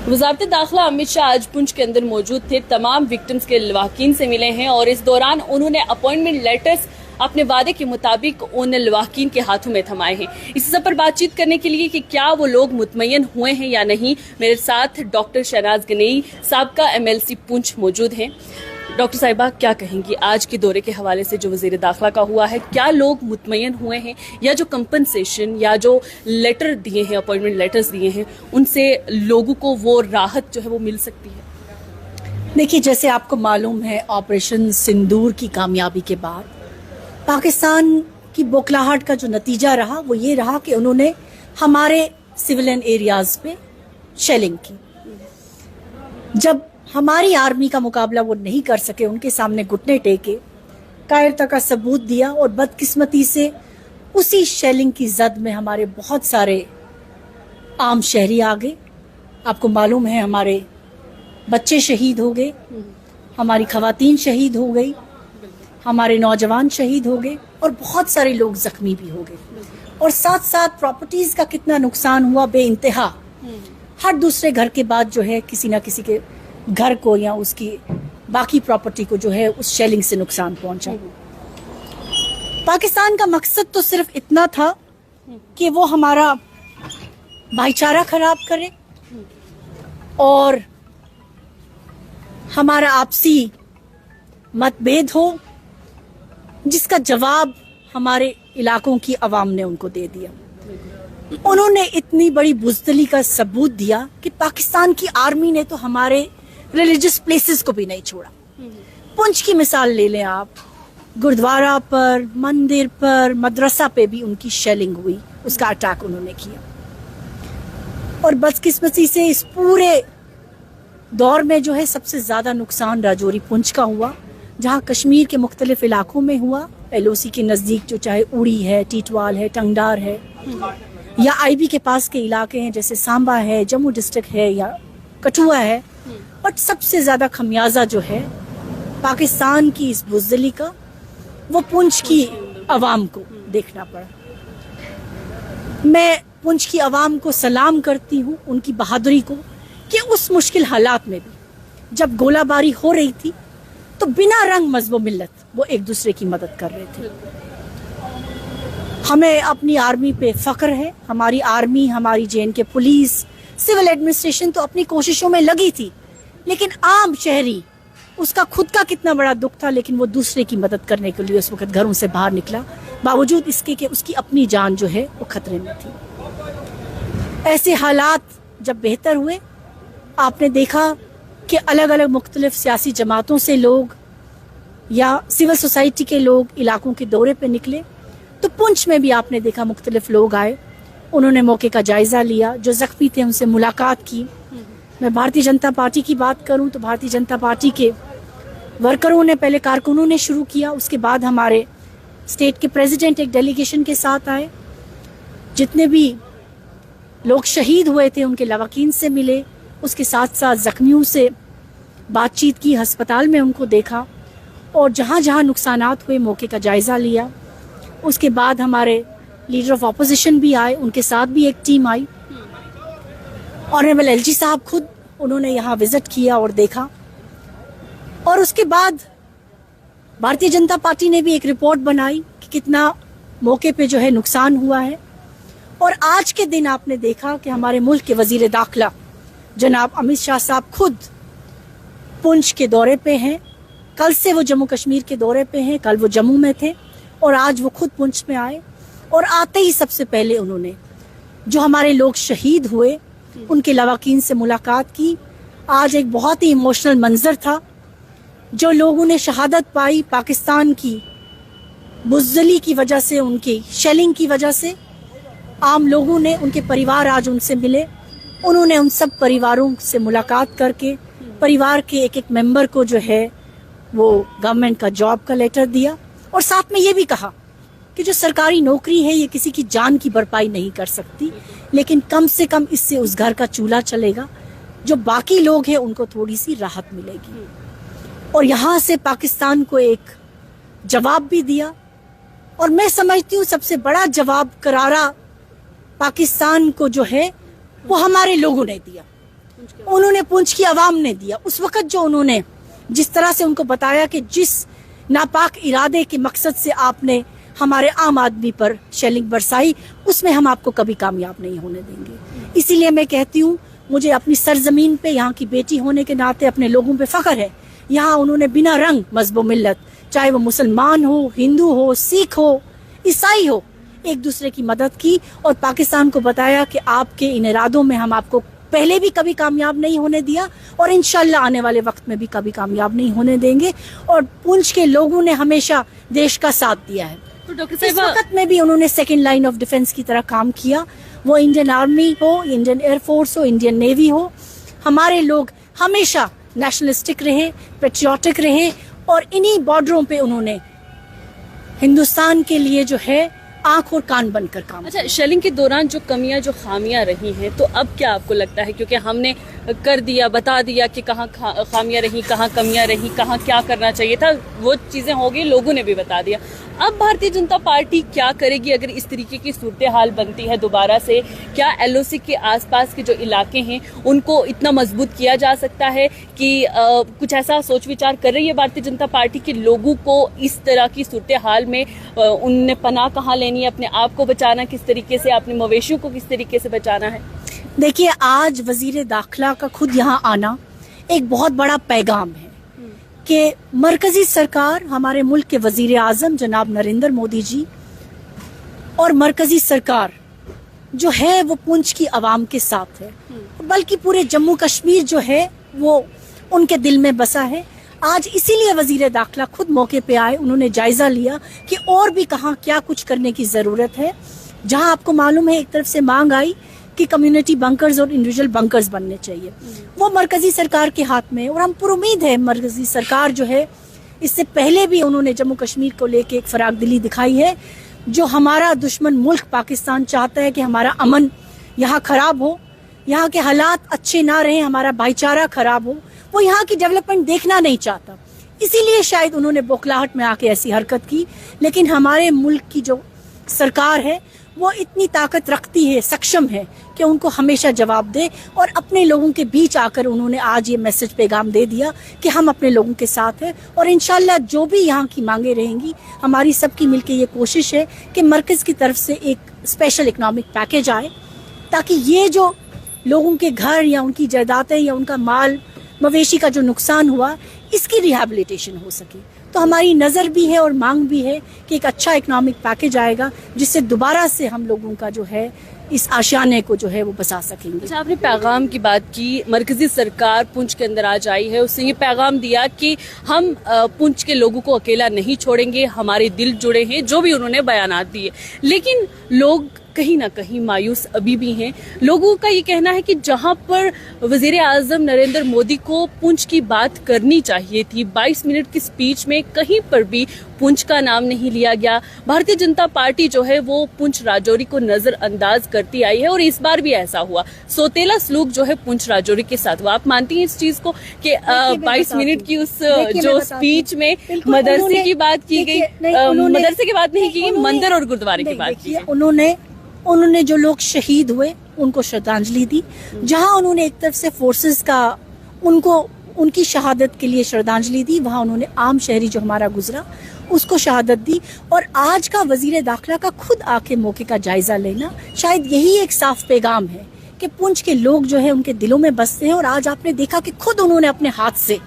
वज़ारत दाखिला अमित शाह आज पुंछ के अंदर मौजूद थे, तमाम विक्टिम्स के लवाकिन से मिले हैं और इस दौरान उन्होंने अपॉइंटमेंट लेटर्स अपने वादे के मुताबिक उन लवाकिन के हाथों में थमाए हैं। इसी सब पर बातचीत करने के लिए कि क्या वो लोग मुतमयन हुए हैं या नहीं, मेरे साथ डॉक्टर शहनाज गनेई साबका MLC पुंछ मौजूद हैं। डॉक्टर साहिबा, क्या कहेंगी आज के दौरे के हवाले से जो वज़ीर दाखिला का हुआ है, क्या लोग मुतमयन हुए हैं या जो कंपनसेशन या जो लेटर दिए हैं, अपॉइंटमेंट लेटर्स दिए हैं, उनसे लोगों को वो राहत जो है वो मिल सकती है? देखिए, जैसे आपको मालूम है, ऑपरेशन सिंदूर की कामयाबी के बाद पाकिस्तान की बौखलाहट का जो नतीजा रहा वो ये रहा कि उन्होंने हमारे सिविलियन एरियाज पे शेलिंग की। जब हमारी आर्मी का मुकाबला वो नहीं कर सके, उनके सामने घुटने टेके, कायरता का सबूत दिया और बदकिस्मती से उसी शेलिंग की जद में हमारे बहुत सारे आम शहरी आ गए। आपको मालूम है, हमारे बच्चे शहीद हो गए, हमारी खवातीन शहीद हो गई, हमारे नौजवान शहीद हो गए और बहुत सारे लोग जख्मी भी हो गए। और साथ साथ प्रॉपर्टीज का कितना नुकसान हुआ बेइंतहा। हर दूसरे घर के बाद जो है किसी ना किसी के घर को या उसकी बाकी प्रॉपर्टी को जो है उस शेलिंग से नुकसान पहुंचा। पाकिस्तान का मकसद तो सिर्फ इतना था कि वो हमारा भाईचारा खराब करे और हमारा आपसी मतभेद हो, जिसका जवाब हमारे इलाकों की आवाम ने उनको दे दिया। उन्होंने इतनी बड़ी बुज़दिली का सबूत दिया कि पाकिस्तान की आर्मी ने तो हमारे रिलीजियस प्लेसेस को भी नहीं छोड़ा। पुंछ की मिसाल ले लें आप, गुरुद्वारा पर, मंदिर पर, मदरसा पे भी उनकी शेलिंग हुई, उसका अटैक उन्होंने किया। और बदकिस्मती से इस पूरे दौर में जो है सबसे ज्यादा नुकसान राजौरी पुंछ का हुआ, जहाँ कश्मीर के मुख्तलिफ इलाकों में हुआ। LOC के नज़दीक जो चाहे उड़ी है, टीटवाल है, टंगडार है, या IB के पास के इलाके हैं जैसे सांबा है, जम्मू डिस्ट्रिक्ट है या कठुआ है। बट सबसे ज़्यादा खमियाजा जो है पाकिस्तान की इस बुज़दिली का, वो पुंछ की आवाम को देखना पड़ा। मैं पुंछ की आवाम को सलाम करती हूँ, उनकी बहादुरी को, कि उस मुश्किल हालात में भी जब गोलाबारी हो रही थी तो बिना रंग मजहब मिल्लत वो एक दूसरे की मदद कर रहे थे। हमें अपनी आर्मी पे फख्र है। हमारी आर्मी, हमारी JNK पुलिस, सिविल एडमिनिस्ट्रेशन तो अपनी कोशिशों में लगी थी, लेकिन आम शहरी, उसका खुद का कितना बड़ा दुख था, लेकिन वो दूसरे की मदद करने के लिए उस वक्त घरों से बाहर निकला, बावजूद इसके कि उसकी अपनी जान जो है वो खतरे में थी। ऐसे हालात जब बेहतर हुए, आपने देखा कि अलग अलग मुख्तलिफ सियासी जमातों से लोग या सिविल सोसाइटी के लोग इलाकों के दौरे पे निकले, तो पुंछ में भी आपने देखा मुख्तलिफ लोग आए, उन्होंने मौके का जायजा लिया, जो जख्मी थे उनसे मुलाकात की। मैं भारतीय जनता पार्टी की बात करूं तो भारतीय जनता पार्टी के वर्करों ने, पहले कारकुनों ने शुरू किया, उसके बाद हमारे स्टेट के प्रेसिडेंट एक डेलीगेशन के साथ आए। जितने भी लोग शहीद हुए थे उनके लवाकीन से मिले, उसके साथ साथ जख्मियों से बातचीत की, अस्पताल में उनको देखा और जहाँ जहाँ नुकसानात हुए मौके का जायजा लिया। उसके बाद हमारे लीडर ऑफ अपोजिशन भी आए, उनके साथ भी एक टीम आई। ऑनरेबल LG साहब खुद उन्होंने यहाँ विजिट किया और देखा। और उसके बाद भारतीय जनता पार्टी ने भी एक रिपोर्ट बनाई कि कितना मौके पे जो है नुकसान हुआ है। और आज के दिन आपने देखा कि हमारे मुल्क के वजीर दाखिला जनाब अमित शाह साहब खुद पुंछ के दौरे पे हैं। कल से वो जम्मू कश्मीर के दौरे पे हैं, कल वो जम्मू में थे और आज वो खुद पुंछ में आए। और आते ही सबसे पहले उन्होंने जो हमारे लोग शहीद हुए उनके लवाकीन से मुलाकात की। आज एक बहुत ही इमोशनल मंजर था, जो लोगों ने शहादत पाई पाकिस्तान की बुज़दिली की वजह से, उनकी शेलिंग की वजह से। आम लोगों ने, उनके परिवार आज उनसे मिले, उन्होंने उन सब परिवारों से मुलाकात करके परिवार के एक एक मेंबर को जो है वो गवर्नमेंट का जॉब का लेटर दिया। और साथ में ये भी कहा कि जो सरकारी नौकरी है ये किसी की जान की भरपाई नहीं कर सकती, लेकिन कम से कम इससे उस घर का चूल्हा चलेगा, जो बाकी लोग हैं उनको थोड़ी सी राहत मिलेगी। और यहाँ से पाकिस्तान को एक जवाब भी दिया। और मैं समझती हूँ सबसे बड़ा जवाब करारा पाकिस्तान को जो है वो हमारे लोगों ने दिया। उन्होंने पुंछ की आवाम ने दिया। उस वक्त जो उन्होंने जिस तरह से उनको बताया कि जिस नापाक इरादे के मकसद से आपने हमारे आम आदमी पर शेलिंग बरसाई, उसमें हम आपको कभी कामयाब नहीं होने देंगे। इसीलिए मैं कहती हूँ, मुझे अपनी सरजमीन पे यहाँ की बेटी होने के नाते अपने लोगों पे फख्र है। यहाँ उन्होंने बिना रंग मजहब मिल्लत, चाहे वो मुसलमान हो, हिंदू हो, सिख हो, ईसाई हो, एक दूसरे की मदद की और पाकिस्तान को बताया कि आपके इन इरादों में हम आपको पहले भी कभी कामयाब नहीं होने दिया और इंशाल्लाह आने वाले वक्त में भी कभी कामयाब नहीं होने देंगे। और पुंछ के लोगों ने हमेशा देश का साथ दिया है। तो डॉक्टर इस साहिबा, वक्त में भी उन्होंने सेकेंड लाइन ऑफ डिफेंस की तरह काम किया। वो इंडियन आर्मी हो, इंडियन एयरफोर्स हो, इंडियन नेवी हो, हमारे लोग हमेशा नेशनलिस्टिक रहे, पेट्रियाटिक रहे और इन्हीं बॉर्डरों पे उन्होंने हिंदुस्तान के लिए जो है आंख और कान बनकर काम। अच्छा, शेलिंग के दौरान जो कमियां, जो खामियां रही हैं, तो अब क्या आपको लगता है, क्योंकि हमने कर दिया, बता दिया कि कहाँ खामियां रही, कहाँ कमियां रही, कहाँ क्या करना चाहिए था, वो चीजें हो गई, लोगों ने भी बता दिया। अब भारतीय जनता पार्टी क्या करेगी अगर इस तरीके की सूरत हाल बनती है दोबारा से? क्या एलओसी के आसपास के जो इलाके हैं उनको इतना मजबूत किया जा सकता है कि कुछ ऐसा सोच विचार कर रही है भारतीय जनता पार्टी के लोगों को इस तरह की सूरत हाल में उनने पनाह कहाँ लेनी है, अपने आप को बचाना किस तरीके से, अपने मवेशियों को किस तरीके से बचाना है? देखिए, आज वजीर दाखिला का खुद यहाँ आना एक बहुत बड़ा पैगाम है कि मरकजी सरकार, हमारे मुल्क के वजीर आजम जनाब नरेंद्र मोदी जी और मरकजी सरकार जो है वो पुंछ की आवाम के साथ है, बल्कि पूरे जम्मू कश्मीर जो है वो उनके दिल में बसा है। आज इसीलिए वजीर दाखिला खुद मौके पे आए, उन्होंने जायजा लिया कि और भी कहाँ क्या कुछ करने की जरूरत है। जहां आपको मालूम है एक तरफ से मांग आई कि कम्युनिटी बंकर्स और इंडिविजुअल बंकर्स बनने चाहिए, वो मरकजी सरकार के हाथ में है और हम पर उम्मीद है मरकजी सरकार जो है, इससे पहले भी उन्होंने जम्मू कश्मीर को लेके एक फराग दिली दिखाई है। जो हमारा दुश्मन मुल्क पाकिस्तान चाहता है कि हमारा अमन यहाँ खराब हो, यहाँ के हालात अच्छे ना रहे, हमारा भाईचारा खराब हो, वो यहाँ की डेवलपमेंट देखना नहीं चाहता। इसीलिए शायद उन्होंने बौखलाहट में आके ऐसी हरकत की। लेकिन हमारे मुल्क की जो सरकार है वो इतनी ताकत रखती है, सक्षम है कि उनको हमेशा जवाब दे और अपने लोगों के बीच आकर उन्होंने आज ये मैसेज पैगाम दे दिया कि हम अपने लोगों के साथ हैं और इंशाल्लाह जो भी यहाँ की मांगे रहेंगी, हमारी सबकी मिलकर ये कोशिश है कि मरकज़ की तरफ से एक स्पेशल इकनॉमिक पैकेज आए ताकि ये जो लोगों के घर या उनकी जायदादें या उनका माल मवेशी का जो नुकसान हुआ, इसकी रिहैबिलिटेशन हो सके। तो हमारी नज़र भी है और मांग भी है कि एक अच्छा इकनॉमिक पैकेज आएगा जिससे दोबारा से हम लोगों का जो है इस आशियाने को जो है वो बचा सकेंगे। अच्छा, आपने पैगाम की बात की, मरकजी सरकार पुंछ के अंदर आज आई है, उसने ये पैगाम दिया कि हम पुंछ के लोगों को अकेला नहीं छोड़ेंगे, हमारे दिल जुड़े हैं, जो भी उन्होंने बयानात दिए। लेकिन लोग कहीं ना कहीं मायूस अभी भी हैं। लोगों का ये कहना है कि जहां पर वजीर आजम नरेंद्र मोदी को पुंछ की बात करनी चाहिए थी, 22 मिनट की स्पीच में कहीं पर भी पुंछ का नाम नहीं लिया गया। भारतीय जनता पार्टी जो है वो पुंछ राजौरी को नजरअंदाज करती आई है और इस बार भी ऐसा हुआ। सौतेला सलूक जो है पुंछ राजौरी के साथ हुआ। आप मानती हैं इस चीज को कि 22 मिनट की उस जो स्पीच में मदरसे की बात की गई, मदरसे की बात नहीं की गई, मंदिर और गुरुद्वारे की बात की गई। उन्होंने जो लोग शहीद हुए उनको श्रद्धांजलि दी। जहां उन्होंने एक तरफ से फोर्सेस का उनको उनकी शहादत के लिए श्रद्धांजलि दी, वहां उन्होंने आम शहरी जो हमारा गुजरा उसको शहादत दी। और आज का वजीर दाखिला का खुद आके मौके का जायजा लेना शायद यही एक साफ पैगाम है कि पुंछ के लोग जो है उनके दिलों में बसते हैं। और आज आपने देखा कि खुद उन्होंने अपने हाथ से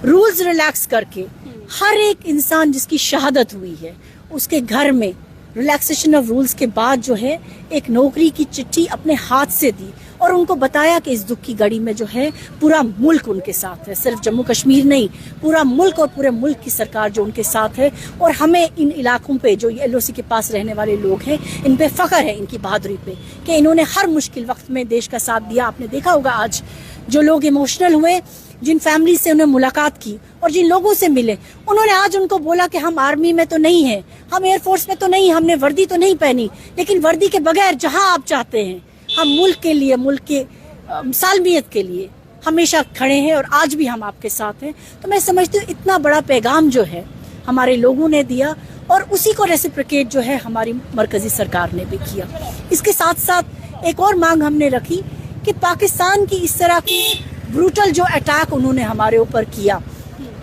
रूल्स रिलैक्स करके हर एक इंसान जिसकी शहादत हुई है उसके घर में रिलैक्सेशन ऑफ रूल्स के बाद जो है एक नौकरी की चिट्ठी अपने हाथ से दी और उनको बताया कि इस दुख की घड़ी में जो है पूरा मुल्क उनके साथ है, सिर्फ जम्मू कश्मीर नहीं, पूरा मुल्क और पूरे मुल्क की सरकार जो उनके साथ है। और हमें इन इलाकों पे जो एलओसी के पास रहने वाले लोग हैं इन पे फख्र है, इनकी बहादुरी पे कि इन्होंने हर मुश्किल वक्त में देश का साथ दिया। आपने देखा होगा आज जो लोग इमोशनल हुए, जिन फैमिली से उन्होंने मुलाकात की और जिन लोगों से मिले, उन्होंने आज उनको बोला कि हम आर्मी में तो नहीं हैं, हम एयरफोर्स में तो नहीं, हमने वर्दी तो नहीं पहनी, लेकिन वर्दी के बगैर जहां आप चाहते हैं हम मुल्क के लिए, मुल्क के सालमियत के लिए हमेशा खड़े हैं और आज भी हम आपके साथ हैं। तो मैं समझती हूँ इतना बड़ा पैगाम जो है हमारे लोगों ने दिया और उसी को रेसिप्रोकेट जो है हमारी मरकजी सरकार ने भी किया। इसके साथ साथ एक और मांग हमने रखी کہ پاکستان کی اس طرح کی بروٹل جو اٹیک انہوں نے ہمارے اوپر کیا،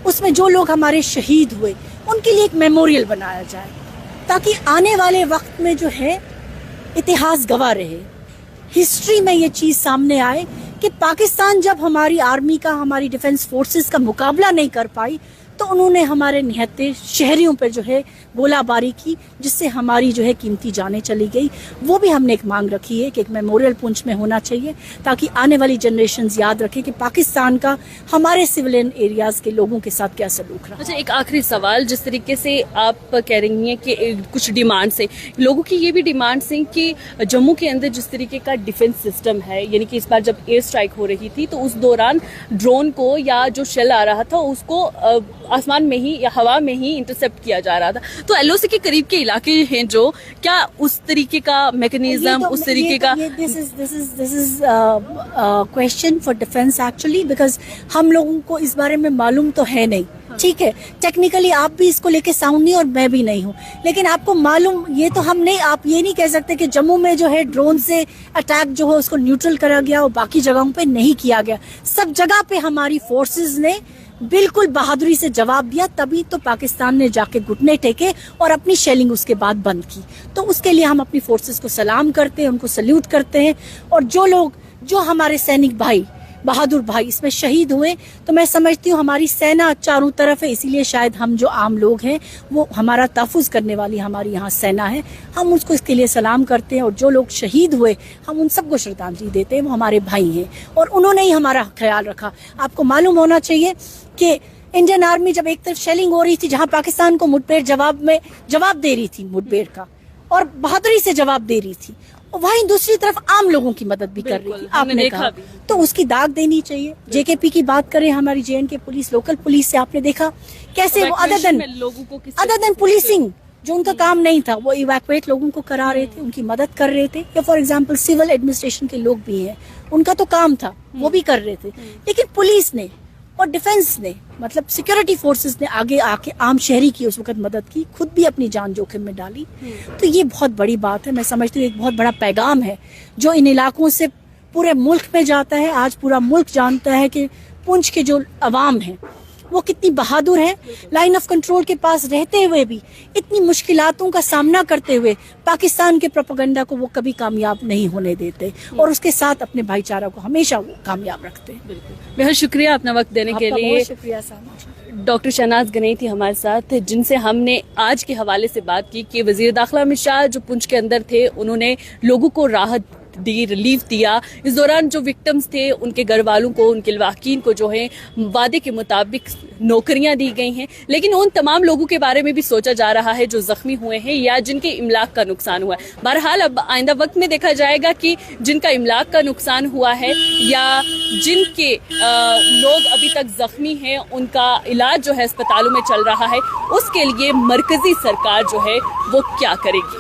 اس میں جو لوگ ہمارے شہید ہوئے ان کے لیے ایک میموریل بنایا جائے، تاکہ آنے والے وقت میں جو ہے اتہاس گواہ رہے، ہسٹری میں یہ چیز سامنے آئے کہ پاکستان جب ہماری آرمی کا، ہماری ڈیفنس فورسز کا مقابلہ نہیں کر پائی تو انہوں نے ہمارے نہتے شہریوں پر جو ہے گولہ باری کی، جس سے ہماری جو ہے قیمتی جانیں چلی گئی۔ وہ بھی ہم نے ایک مانگ رکھی ہے کہ ایک میموریل پونچھ میں ہونا چاہیے، تاکہ آنے والی جنریشنز یاد رکھیں کہ پاکستان کا ہمارے سویلین ایریاز کے لوگوں کے ساتھ کیا سلوک رہا۔ اچھا، ایک آخری سوال، جس طریقے سے آپ کہہ رہی ہیں کہ کچھ ڈیمانڈس ہیں، لوگوں کی یہ بھی ڈیمانڈس ہیں کہ جموں کے اندر جس طریقے کا ڈیفنس سسٹم ہے، یعنی کہ اس بار جب ایئر اسٹرائک ہو رہی تھی تو اس دوران ڈرون کو یا جو شیل آ رہا تھا اس کو آسمان میں ہی یا ہوا میں ہی انٹرسپٹ کیا جا رہا تھا، تو ایل او سی کے قریب کے علاقے ہیں جو، کیا اس طریقے کا میکنیزم، اس طریقے کا this is question for defense actually because ہم لوگوں کو اس بارے میں معلوم تو ہے نہیں، ٹھیک ہے، ٹیکنیکلی آپ بھی اس کو لے کے ساؤنڈ نہیں اور میں بھی نہیں ہوں، لیکن آپ کو معلوم، یہ تو ہم نہیں، آپ یہ نہیں کہہ سکتے کہ جموں میں جو ہے ڈرون سے اٹیک جو ہے اس کو نیوٹرل کرا گیا اور باقی جگہوں پہ نہیں کیا گیا۔ سب جگہ پہ ہماری فورسز نے بالکل بہادری سے جواب دیا، تبھی تو پاکستان نے جا کے گھٹنے ٹیکے اور اپنی شیلنگ اس کے بعد بند کی۔ تو اس کے لیے ہم اپنی فورسز کو سلام کرتے ہیں، ان کو سلیوٹ کرتے ہیں، اور جو ہمارے سینک بھائی، بہادر بھائی اس میں شہید ہوئے، تو میں سمجھتی ہوں ہماری سینا چاروں طرف ہے، اسی لیے شاید ہم جو عام لوگ ہیں وہ ہمارا تحفظ کرنے والی ہماری یہاں سینا ہے، ہم اس کو اس کے لیے سلام کرتے ہیں، اور جو لوگ شہید ہوئے ہم ان سب کو شردھانجلی دیتے ہیں، وہ ہمارے بھائی ہیں اور انہوں نے ہی ہمارا خیال رکھا۔ آپ کو معلوم ہونا چاہیے کہ انڈین آرمی جب ایک طرف شیلنگ ہو رہی تھی جہاں پاکستان کو مڈبیر جواب دے رہی تھی مڈبیر کا، اور بہادری سے جواب دے رہی تھی، وہیں دوسری طرف عام لوگوں کی مدد بھی کر رہی تھی، آپ نے کہا، تو اس کی داغ دینی چاہیے۔ جے کے پی کی بات کریں، ہماری جے این کے پولیس، لوکل پولیس سے آپ نے دیکھا کیسے وہ ادر دین پولیسنگ جو ان کا کام نہیں تھا، وہ ایویکویٹ لوگوں کو کرا رہے تھے، ان کی مدد کر رہے تھے، یا فار ایگزامپل سول ایڈمنسٹریشن کے لوگ بھی ہیں، ان کا تو کام تھا، وہ بھی کر رہے تھے، لیکن پولیس نے اور ڈیفنس نے، مطلب سیکورٹی فورسز نے آگے آ کے عام شہری کی اس وقت مدد کی، خود بھی اپنی جان جوخم میں ڈالی۔ تو یہ بہت بڑی بات ہے، میں سمجھتی ہوں ایک بہت بڑا پیغام ہے جو ان علاقوں سے پورے ملک میں جاتا ہے۔ آج پورا ملک جانتا ہے کہ پونچھ کے جو عوام ہیں وہ کتنی بہادر ہیں، لائن آف کنٹرول کے پاس رہتے ہوئے بھی اتنی مشکلاتوں کا سامنا کرتے ہوئے پاکستان کے پروپیگنڈا کو وہ کبھی کامیاب نہیں ہونے دیتے، اور اس کے ساتھ اپنے بھائی چارہ کو ہمیشہ وہ کامیاب رکھتے ہیں۔ بہت شکریہ اپنا وقت دینے کے لیے۔ بہت شکریہ ساما۔ ڈاکٹر شہناز گنئی تھی ہمارے ساتھ، جن سے ہم نے آج کے حوالے سے بات کی کہ وزیر داخلہ امت شاہ جو پونچھ کے اندر تھے، انہوں نے لوگوں کو راحت دی، ریلیف دیا۔ اس دوران جو وکٹمز تھے ان کے گھر والوں کو، ان کے لواحقین کو جو ہے وعدے کے مطابق نوکریاں دی گئی ہیں، لیکن ان تمام لوگوں کے بارے میں بھی سوچا جا رہا ہے جو زخمی ہوئے ہیں یا جن کے املاک کا نقصان ہوا ہے۔ بہرحال اب آئندہ وقت میں دیکھا جائے گا کہ جن کا املاک کا نقصان ہوا ہے یا جن کے لوگ ابھی تک زخمی ہیں ان کا علاج جو ہے اسپتالوں میں چل رہا ہے، اس کے لیے مرکزی سرکار جو ہے وہ کیا کرے گی۔